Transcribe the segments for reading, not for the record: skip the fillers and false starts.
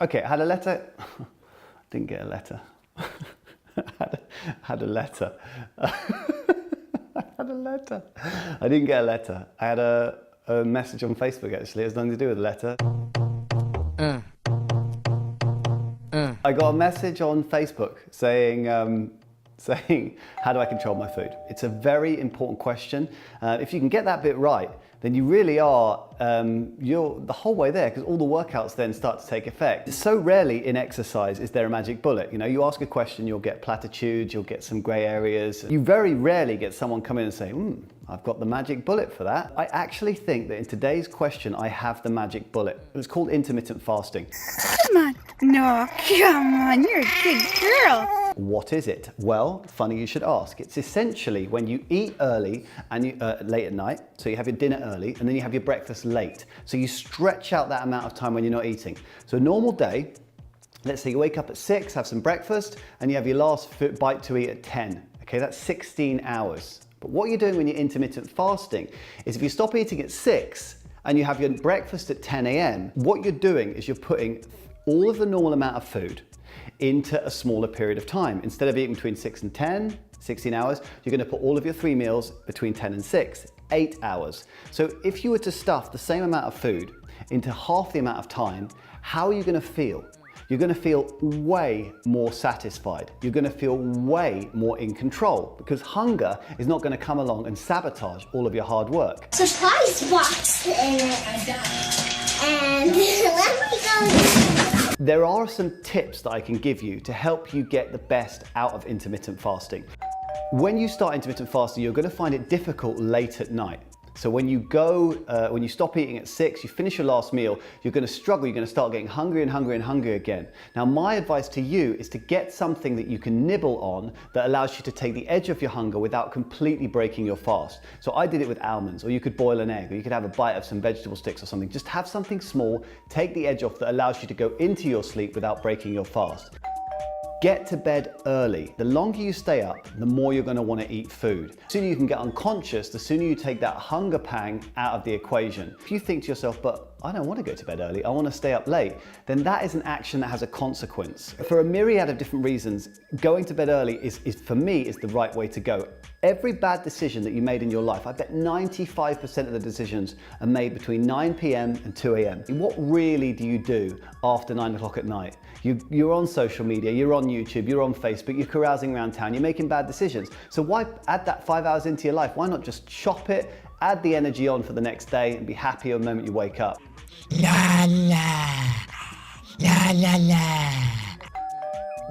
Okay, I had a letter. Didn't get a letter. had a letter. I had a letter. I didn't get a letter. I had a message on Facebook actually. It has nothing to do with a letter. I got a message on Facebook saying, how do I control my food? It's a very important question. If you can get that bit right, then you really are, you're the whole way there, because all the workouts then start to take effect. So rarely in exercise is there a magic bullet. You know, you ask a question, you'll get platitudes, you'll get some gray areas. You very rarely get someone come in and say, I've got the magic bullet for that. I actually think that in today's question, I have the magic bullet. It's called intermittent fasting. Come on, no, come on, you're a good girl. What is it? Well, funny you should ask. It's essentially when you eat early and late at night, so you have your dinner early, and then you have your breakfast late. So you stretch out that amount of time when you're not eating. So a normal day, let's say you wake up at 6, have some breakfast, and you have your last bite to eat at 10. Okay, that's 16 hours. But what you're doing when you're intermittent fasting is if you stop eating at 6 and you have your breakfast at 10 a.m., what you're doing is you're putting all of the normal amount of food into a smaller period of time. Instead of eating between 6 and 10, 16 hours, you're gonna put all of your 3 meals between 10 and 6, 8 hours. So if you were to stuff the same amount of food into half the amount of time, how are you gonna feel? You're gonna feel way more satisfied. You're gonna feel way more in control, because hunger is not gonna come along and sabotage all of your hard work. Surprise box and let me go. There are some tips that I can give you to help you get the best out of intermittent fasting. When you start intermittent fasting, you're gonna find it difficult late at night. So when you stop eating at 6, you finish your last meal, you're gonna struggle, you're gonna start getting hungry and hungry and hungry again. Now my advice to you is to get something that you can nibble on that allows you to take the edge off your hunger without completely breaking your fast. So I did it with almonds, or you could boil an egg, or you could have a bite of some vegetable sticks or something. Just have something small, take the edge off that allows you to go into your sleep without breaking your fast. Get to bed early. The longer you stay up, the more you're gonna wanna eat food. The sooner you can get unconscious, the sooner you take that hunger pang out of the equation. If you think to yourself, but I don't want to go to bed early, I want to stay up late, then that is an action that has a consequence. For a myriad of different reasons, going to bed early is for me, is the right way to go. Every bad decision that you made in your life, I bet 95% of the decisions are made between 9 p.m. and 2 a.m. What really do you do after 9 o'clock at night? You're on social media, you're on YouTube, you're on Facebook, you're carousing around town, you're making bad decisions. So why add that 5 hours into your life? Why not just chop it, add the energy on for the next day, and be happy the moment you wake up? La la, la la la.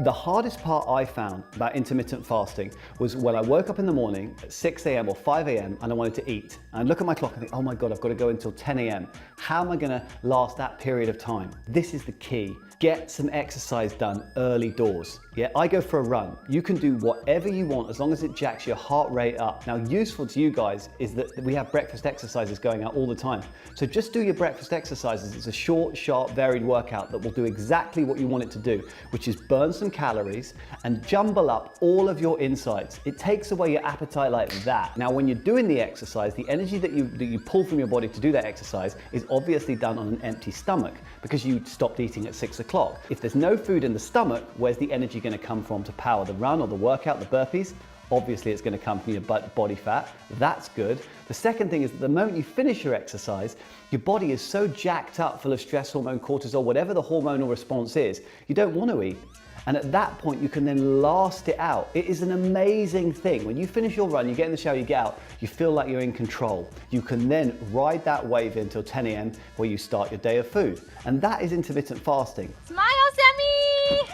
The hardest part I found about intermittent fasting was when I woke up in the morning at 6 a.m. or 5 a.m. and I wanted to eat. And I'd look at my clock and think, oh my God, I've got to go until 10 a.m. How am I gonna last that period of time? This is the key. Get some exercise done early doors. Yeah, I go for a run. You can do whatever you want as long as it jacks your heart rate up. Now, useful to you guys is that we have breakfast exercises going out all the time. So just do your breakfast exercises. It's a short, sharp, varied workout that will do exactly what you want it to do, which is burn some calories and jumble up all of your insides. It takes away your appetite like that. Now, when you're doing the exercise, the energy that you pull from your body to do that exercise is obviously done on an empty stomach because you stopped eating at 6 o'clock. If there's no food in the stomach, where's the energy going to come from to power the run or the workout, the burpees? Obviously it's going to come from your body fat. That's good. The second thing is that the moment you finish your exercise, your body is so jacked up full of stress hormone, cortisol, whatever the hormonal response is, you don't want to eat. And at that point, you can then last it out. It is an amazing thing. When you finish your run, you get in the shower, you get out, you feel like you're in control. You can then ride that wave until 10 a.m. where you start your day of food. And that is intermittent fasting. Smile, Sammy!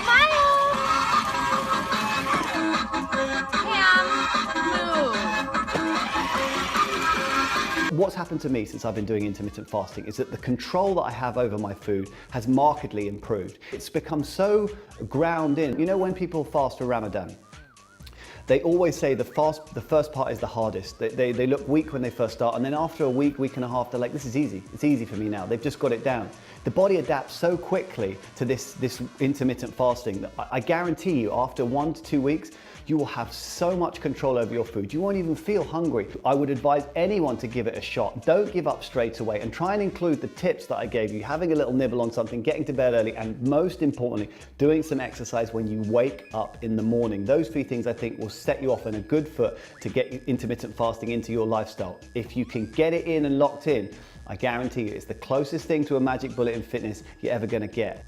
Smile! What's happened to me since I've been doing intermittent fasting is that the control that I have over my food has markedly improved. It's become so ground in. You know, when people fast for Ramadan, they always say the first part is the hardest. They look weak when they first start, and then after a week, week and a half, they're like, this is easy. It's easy for me now. They've just got it down. The body adapts so quickly to this intermittent fasting that I guarantee you, after 1 to 2 weeks, You will have so much control over your food. You won't even feel hungry. I would advise anyone to give it a shot. Don't give up straight away, and try and include the tips that I gave you, having a little nibble on something, getting to bed early, and most importantly, doing some exercise when you wake up in the morning. Those three things I think will set you off on a good foot to get intermittent fasting into your lifestyle. If you can get it in and locked in, I guarantee you it's the closest thing to a magic bullet in fitness you're ever gonna get.